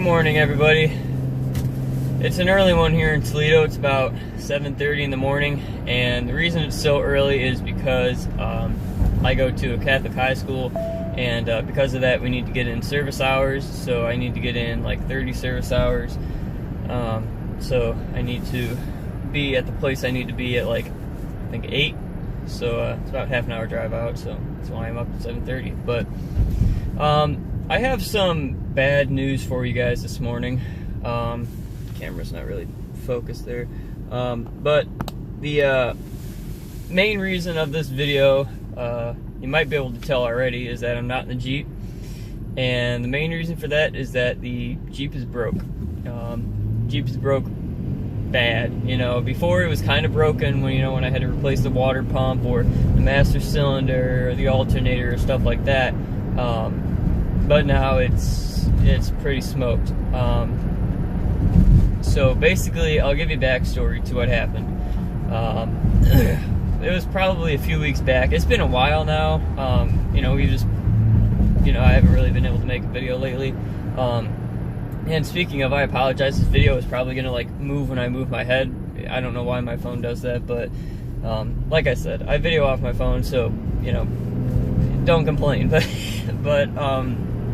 morning, everybody. It's an early one here in Toledo. It's about 7:30 in the morning, and the reason it's so early is because I go to a Catholic high school, and because of that we need to get in service hours, so I need to get in like 30 service hours. So I need to be at the place I need to be at like, I think 8, so it's about half an hour drive out, so that's why I'm up at 7:30. But I have some bad news for you guys this morning. Camera's not really focused there, but the main reason of this video, you might be able to tell already, is that I'm not in the Jeep, and the main reason for that is that the Jeep is broke. Jeep is broke bad. You know, before it was kind of broken when I had to replace the water pump or the master cylinder or the alternator or stuff like that, but now it's pretty smoked. So basically, I'll give you backstory to what happened. It was probably a few weeks back. It's been a while now. I haven't really been able to make a video lately. And speaking of, I apologize. This video is probably gonna like move when I move my head. I don't know why my phone does that, but like I said, I video off my phone, so don't complain. But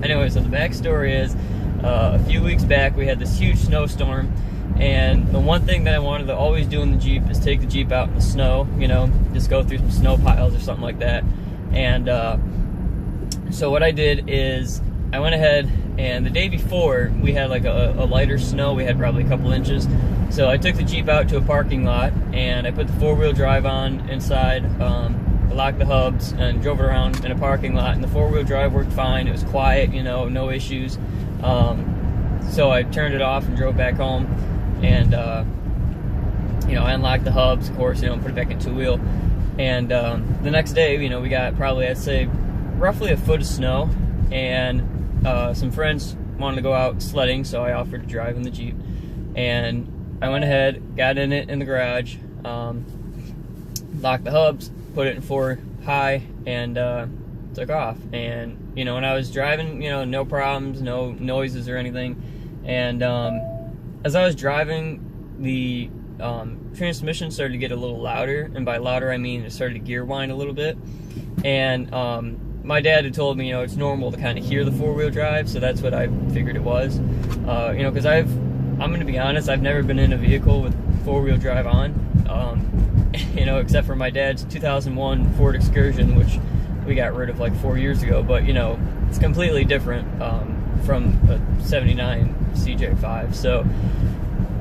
anyway, so the backstory is, a few weeks back we had this huge snowstorm, and the one thing that I wanted to always do in the Jeep is take the Jeep out in the snow, just go through some snow piles or something like that. And so what I did is I went ahead, and the day before we had like a lighter snow. We had probably a couple inches, so I took the Jeep out to a parking lot and I put the 4-wheel drive on inside, locked the hubs and drove it around in a parking lot, and the 4-wheel drive worked fine. It was quiet, no issues. So I turned it off and drove back home, and I unlocked the hubs, of course, put it back in 2-wheel. And the next day, we got probably, I'd say, roughly a foot of snow, and some friends wanted to go out sledding, so I offered to drive in the Jeep. And I went ahead, got in it in the garage, locked the hubs, put it in 4 high, and took off. And when I was driving, no problems, no noises or anything. And as I was driving, the transmission started to get a little louder, and by louder I mean it started to gear whine a little bit. And my dad had told me, it's normal to kind of hear the 4-wheel drive, so that's what I figured it was. Because I'm going to be honest, I've never been in a vehicle with 4-wheel drive on, except for my dad's 2001 Ford Excursion, which we got rid of like 4 years ago. But, it's completely different from a 79 CJ5. So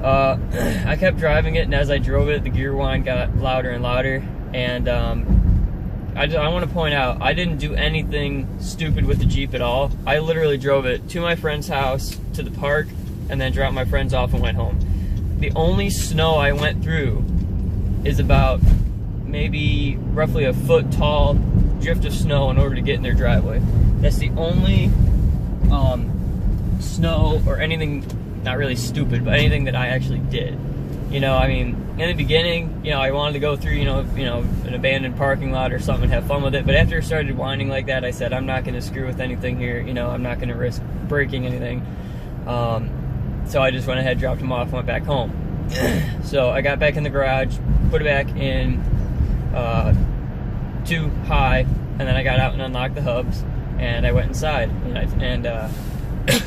I kept driving it, and as I drove it, the gear whine got louder and louder. And I want to point out, I didn't do anything stupid with the Jeep at all. I literally drove it to my friend's house, to the park, and then dropped my friends off and went home. The only snow I went through is about maybe roughly a foot tall drift of snow in order to get in their driveway. That's the only snow or anything, not really stupid, but anything that I actually did. In the beginning, I wanted to go through, an abandoned parking lot or something and have fun with it. But after it started whining like that, I said, I'm not going to screw with anything here. I'm not going to risk breaking anything. So I just went ahead, dropped him off, went back home. So I got back in the garage, put it back in 2 high, and then I got out and unlocked the hubs, and I went inside. And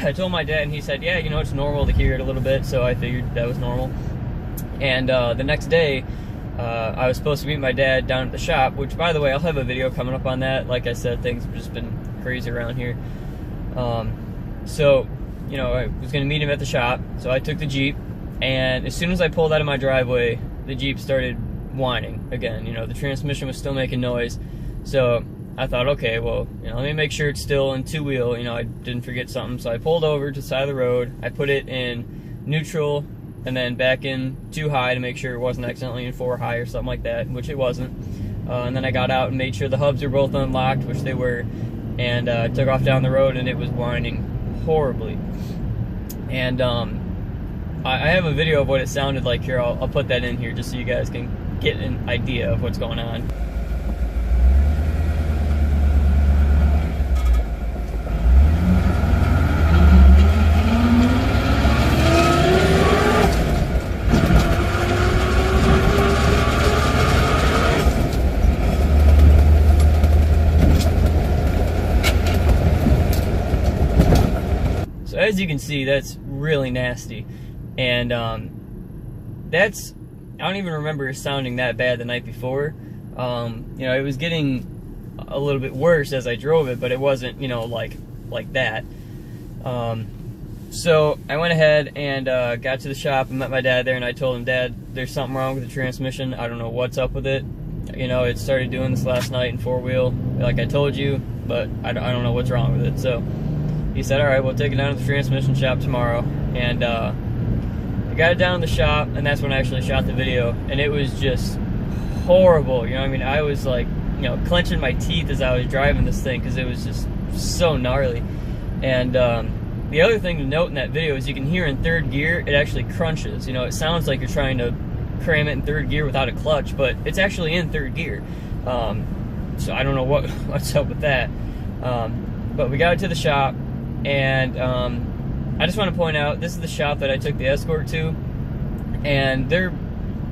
I told my dad, and he said, yeah, it's normal to hear it a little bit. So I figured that was normal. And the next day, I was supposed to meet my dad down at the shop, which, by the way, I'll have a video coming up on that. Like I said, things have just been crazy around here. So, I was going to meet him at the shop, so I took the Jeep, and as soon as I pulled out of my driveway, the Jeep started whining again. The transmission was still making noise. So I thought, okay, well, let me make sure it's still in 2-wheel. I didn't forget something. So I pulled over to the side of the road. I put it in neutral, and then back in 2 high to make sure it wasn't accidentally in 4 high or something like that, which it wasn't. And then I got out and made sure the hubs were both unlocked, which they were, and took off down the road, and it was whining horribly. And I have a video of what it sounded like here. I'll put that in here just so you guys can get an idea of what's going on. So as you can see, that's really nasty. And that's, I don't even remember it sounding that bad the night before. You know, it was getting a little bit worse as I drove it, but it wasn't, you know, like that. So I went ahead and got to the shop and met my dad there, and I told him, Dad, there's something wrong with the transmission. I don't know what's up with it. You know, it started doing this last night in 4-wheel, like I told you, but I don't know what's wrong with it. So he said, all right, we'll take it down to the transmission shop tomorrow. And I got it down to the shop, and that's when I actually shot the video, and it was just horrible. You know what I mean? I was like, you know, clenching my teeth as I was driving this thing because it was just so gnarly. And the other thing to note in that video is you can hear in third gear, it actually crunches. You know, it sounds like you're trying to cram it in third gear without a clutch, but it's actually in third gear. So I don't know what's up with that. But we got it to the shop, and I just want to point out, this is the shop that I took the Escort to, and they're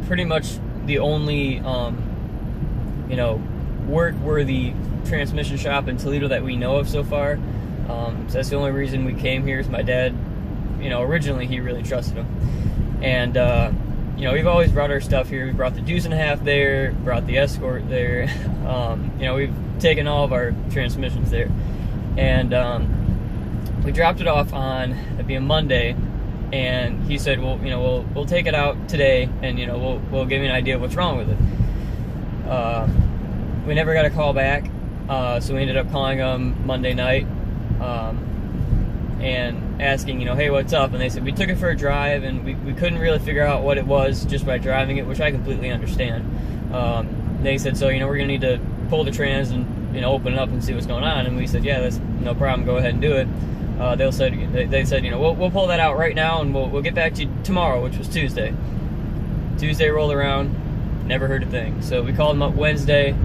pretty much the only, you know, work-worthy transmission shop in Toledo that we know of so far. So that's the only reason we came here, is my dad, you know, originally he really trusted him. And, you know, we've always brought our stuff here. We brought the Deuce and a Half there, brought the Escort there. You know, we've taken all of our transmissions there. And we dropped it off on, it'd be a Monday, and he said, well, you know, we'll take it out today, and, you know, we'll give you an idea of what's wrong with it. We never got a call back, so we ended up calling them Monday night, and asking, you know, hey, what's up? And they said, we took it for a drive, and we couldn't really figure out what it was just by driving it, which I completely understand. They said, so, you know, we're gonna need to pull the trans and, you know, open it up and see what's going on. And we said, yeah, that's no problem, go ahead and do it. They said, you know, we'll pull that out right now, and we'll get back to you tomorrow, which was Tuesday. Tuesday rolled around, never heard a thing. So we called him up Wednesday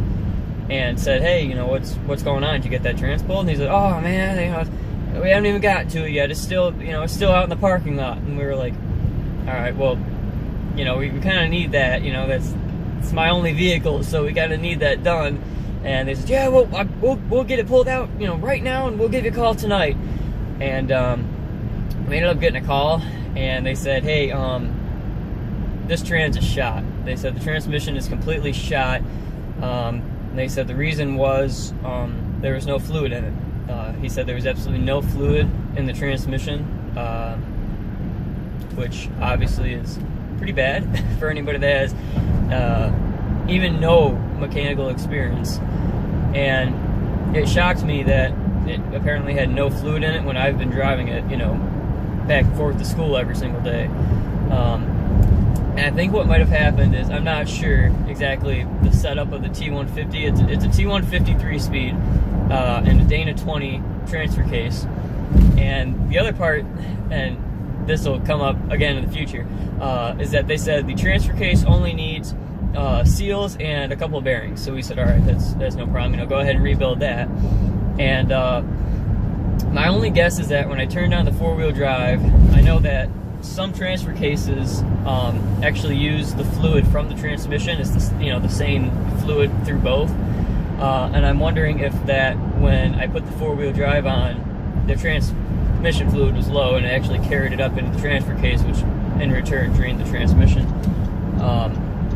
and said, hey, you know, what's going on? Did you get that trans pulled? And he said, oh man, you know, we haven't even got to it yet. It's still, you know, it's still out in the parking lot. And we were like, all right, well, you know, we kind of need that. You know, it's my only vehicle, so we kind of need that done. And they said, yeah, we'll get it pulled out, you know, right now, and we'll give you a call tonight. And we ended up getting a call, and they said, hey, this trans is shot. They said the transmission is completely shot. They said the reason was there was no fluid in it. He said there was absolutely no fluid in the transmission, which obviously is pretty bad for anybody that has even no mechanical experience. And it shocked me that it apparently had no fluid in it when I've been driving it, you know, back and forth to school every single day. And I think what might have happened is, I'm not sure exactly the setup of the T-150. It's a T-150 3-speed and a Dana 20 transfer case. And the other part, and this will come up again in the future, is that they said the transfer case only needs seals and a couple of bearings. So we said, all right, that's no problem. You know, go ahead and rebuild that. And my only guess is that when I turned on the 4-wheel drive, I know that some transfer cases actually use the fluid from the transmission. It's the, you know, the same fluid through both. And I'm wondering if that, when I put the 4-wheel drive on, the transmission fluid was low, and it actually carried it up into the transfer case, which in return drained the transmission.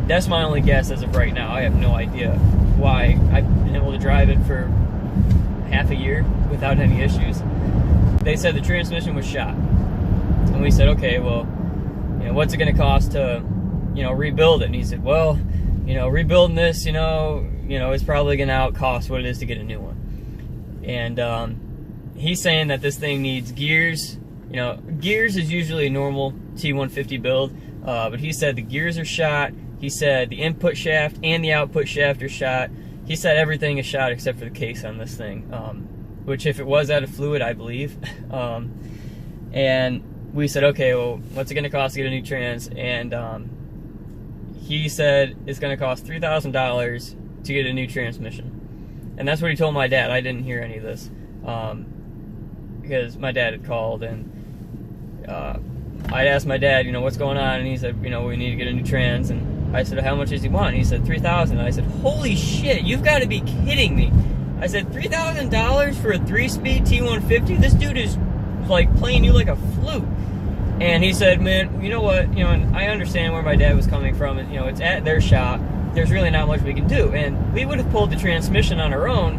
That's my only guess as of right now. I have no idea why I've been able to drive it for half a year without any issues. They said the transmission was shot. And we said, okay, well, you know, what's it going to cost to, you know, rebuild it? And he said, well, you know, rebuilding this, you know, it's probably going to outcost what it is to get a new one. And he's saying that this thing needs gears. You know, gears is usually a normal T-150 build, but he said the gears are shot. He said the input shaft and the output shaft are shot. He said everything is shot except for the case on this thing, which if it was out of fluid, I believe. And we said, okay, well, what's it going to cost to get a new trans? And he said it's going to cost $3,000 to get a new transmission. And that's what he told my dad. I didn't hear any of this because my dad had called, and I'd asked my dad, you know, what's going on? And he said, you know, we need to get a new trans. And I said, how much does he want? And he said, $3,000. And I said, holy shit, you've got to be kidding me. I said, $3,000 for a 3-speed T-150? This dude is like playing you like a flute. And he said, man, you know what, you know, and I understand where my dad was coming from, and, you know, it's at their shop, there's really not much we can do, and we would have pulled the transmission on our own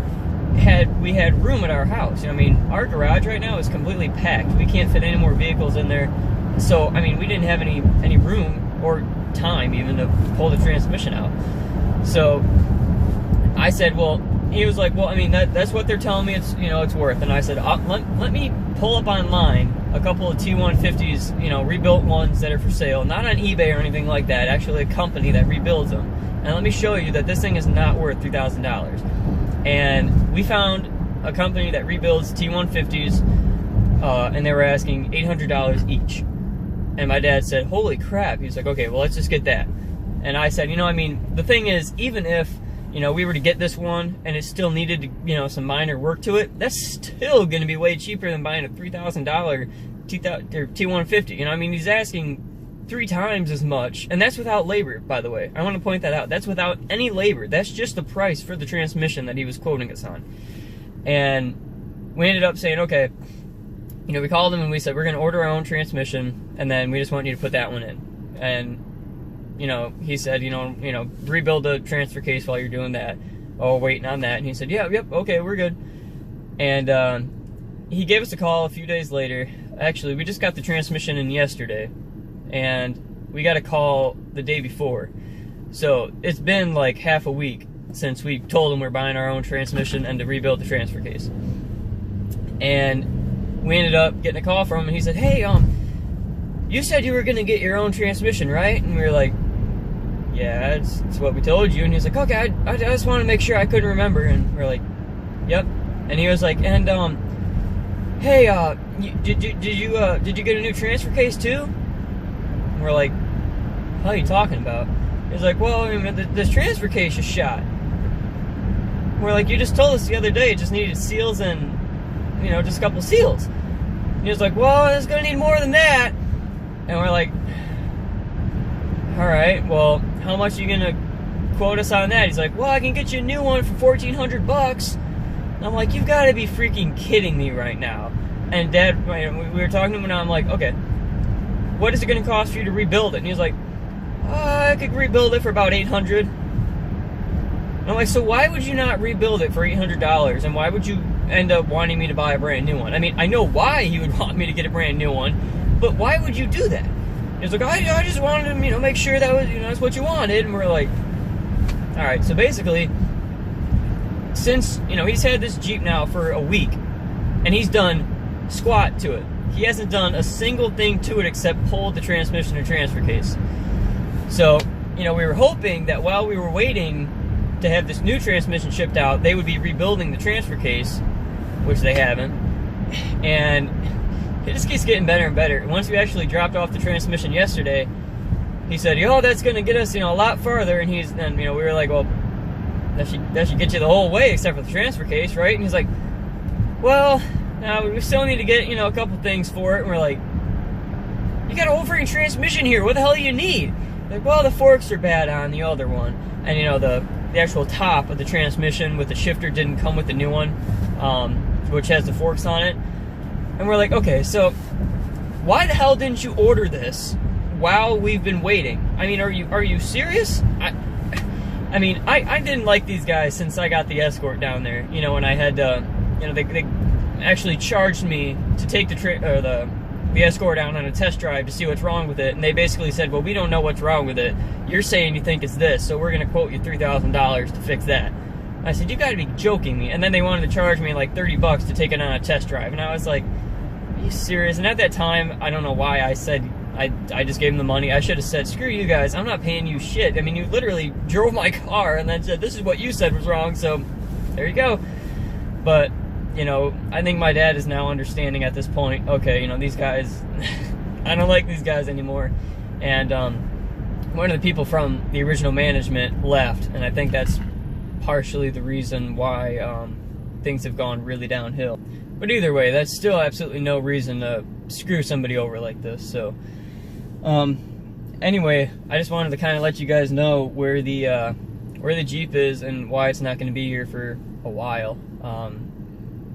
had we had room at our house. You know, I mean, our garage right now is completely packed. We can't fit any more vehicles in there, so, I mean, we didn't have any room or time even to pull the transmission out. So I said, well, he was like, well, I mean, that's what they're telling me it's, you know, it's worth. And I said, let me pull up online a couple of T-150s, you know, rebuilt ones that are for sale, not on eBay or anything like that, actually a company that rebuilds them. And let me show you that this thing is not worth $3,000. And we found a company that rebuilds T-150s, and they were asking $800 each. And my dad said, holy crap. He's like, okay, well, let's just get that. And I said, you know, I mean, the thing is, even if, you know, we were to get this one and it still needed, you know, some minor work to it, that's still going to be way cheaper than buying a $3,000 T-150. You know, I mean, he's asking 3 times as much, and that's without labor, by the way. I want to point that out. That's without any labor. That's just the price for the transmission that he was quoting us on. And we ended up saying, okay, you know, we called him and we said, we're going to order our own transmission, and then we just want you to put that one in. And, you know, he said, you know, rebuild the transfer case while you're doing that. Oh, waiting on that. And he said, yeah, yep, okay, we're good. And he gave us a call a few days later. Actually, we just got the transmission in yesterday, and we got a call the day before. So it's been like half a week since we told him we're buying our own transmission and to rebuild the transfer case. And we ended up getting a call from him, and he said, hey, you said you were going to get your own transmission, right? And we were like, yeah, it's what we told you. And he's like, okay, I just want to make sure I couldn't remember. And we're like, yep. And he was like, and, hey, did you get a new transfer case too? And we're like, what are you talking about? He's like, well, I mean, this transfer case is shot. We're like, you just told us the other day it just needed seals and, you know, just a couple seals. And he was like, well, it's gonna need more than that. And we're like, all right, well, how much are you gonna quote us on that? He's like, well, I can get you a new one for $1,400. And I'm like, you've got to be freaking kidding me right now. And Dad, we were talking to him, and I'm like, okay, what is it gonna cost for you to rebuild it? And he's like, I could rebuild it for about $800. And I'm like, so why would you not rebuild it for $800? And why would you end up wanting me to buy a brand new one? I mean, I know why he would want me to get a brand new one, but why would you do that? He's like, I just wanted to, you know, make sure that was, you know, that's what you wanted. And we're like, all right. So basically, since, you know, he's had this Jeep now for a week, and he's done squat to it. He hasn't done a single thing to it except pull the transmission and transfer case. So, you know, we were hoping that while we were waiting to have this new transmission shipped out, they would be rebuilding the transfer case, which they haven't. And it just keeps getting better and better. Once we actually dropped off the transmission yesterday, he said, yo, that's gonna get us, you know, a lot farther. And you know, we were like, well, that should get you the whole way except for the transfer case, right? And he's like, well, now we still need to get, you know, a couple things for it. And we're like, you got a whole freaking transmission here. What the hell do you need? Like, well, the forks are bad on the older one. And, you know, the actual top of the transmission with the shifter didn't come with the new one, which has the forks on it. And we're like, okay, so why the hell didn't you order this while we've been waiting? I mean, are you serious? I mean, I didn't like these guys since I got the Escort down there. You know, when I had, you know, they actually charged me to take the Escort out on a test drive to see what's wrong with it, and they basically said, well, we don't know what's wrong with it. You're saying you think it's this, so we're going to quote you $3,000 to fix that. I said, you got to be joking me. And then they wanted to charge me like $30 to take it on a test drive, and I was like, are you serious? And at that time, I don't know why I said, I just gave them the money. I should have said, screw you guys, I'm not paying you shit. I mean, you literally drove my car and then said, this is what you said was wrong, so there you go. But, you know, I think my dad is now understanding at this point, okay, you know, these guys, I don't like these guys anymore. And one of the people from the original management left, and I think that's partially the reason why things have gone really downhill. But either way, that's still absolutely no reason to screw somebody over like this. So, anyway, I just wanted to kind of let you guys know where the Jeep is and why it's not going to be here for a while.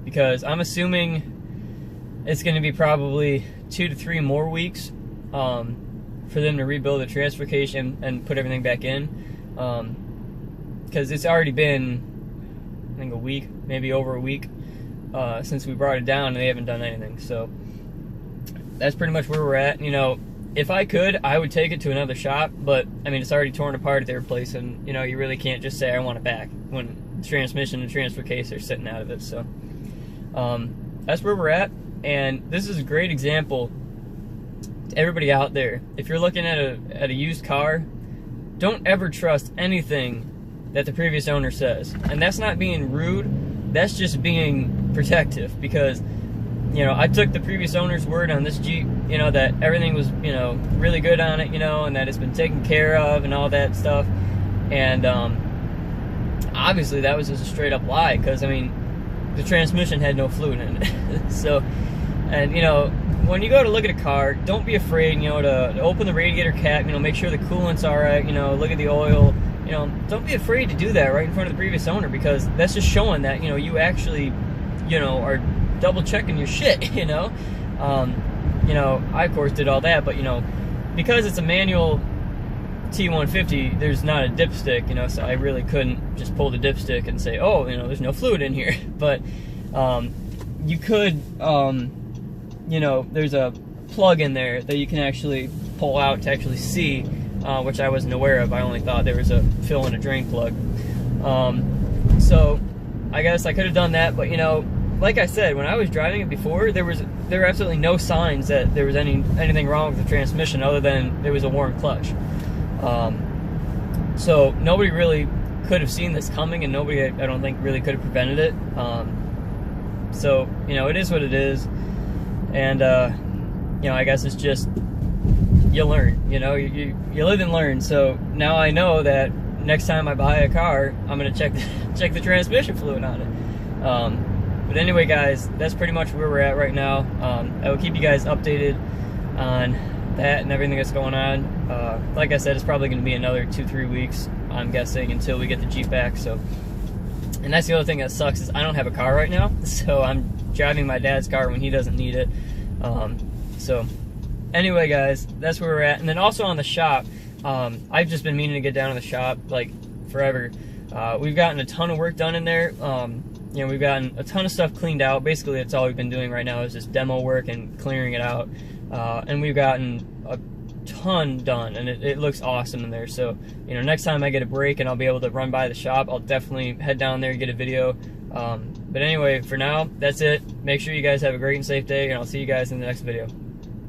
Because I'm assuming it's going to be probably 2 to 3 more weeks for them to rebuild the transfer case and put everything back in, because it's already been, I think, a week, maybe over a week, since we brought it down, and they haven't done anything. So that's pretty much where we're at. You know, if I could, I would take it to another shop, but I mean, it's already torn apart at their place, and you know, you really can't just say I want it back when the transmission and transfer case are sitting out of it. So that's where we're at, and this is a great example to everybody out there. If you're looking at a used car, don't ever trust anything that the previous owner says. And that's not being rude, that's just being protective, because you know, I took the previous owner's word on this Jeep, you know, that everything was, you know, really good on it, you know, and that it's been taken care of and all that stuff. And obviously that was just a straight up lie, because I mean, the transmission had no fluid in it. So, and you know, when you go to look at a car, don't be afraid, you know, to open the radiator cap, you know, make sure the coolant's all right, you know, look at the oil, you know, don't be afraid to do that right in front of the previous owner, because that's just showing that, you know, you actually, you know, are double checking your shit, you know. You know, I of course did all that, but you know, because it's a manual T-150, there's not a dipstick, you know, so I really couldn't just pull the dipstick and say, oh, you know, there's no fluid in here. But you could, you know, there's a plug in there that you can actually pull out to actually see, which I wasn't aware of. I only thought there was a fill and a drain plug. So I guess I could have done that, but you know, like I said, when I was driving it before, there were absolutely no signs that there was anything wrong with the transmission, other than there was a worn clutch. So nobody really could have seen this coming, and nobody, I don't think, really could have prevented it. So you know, it is what it is, and you know, I guess it's just, you learn. You know, you live and learn. So now I know that next time I buy a car, I'm gonna check the transmission fluid on it. But anyway, guys, that's pretty much where we're at right now. I will keep you guys updated on that and everything that's going on. Like I said, it's probably going to be another 2-3 weeks, I'm guessing, until we get the Jeep back. So, and that's the other thing that sucks, is I don't have a car right now, so I'm driving my dad's car when he doesn't need it. So anyway, guys, that's where we're at. And then also on the shop, I've just been meaning to get down to the shop like forever. We've gotten a ton of work done in there. You know, we've gotten a ton of stuff cleaned out. Basically, that's all we've been doing right now, is just demo work and clearing it out. And we've gotten a ton done, and it looks awesome in there. So, you know, next time I get a break and I'll be able to run by the shop, I'll definitely head down there and get a video. But anyway, for now, that's it. Make sure you guys have a great and safe day, and I'll see you guys in the next video.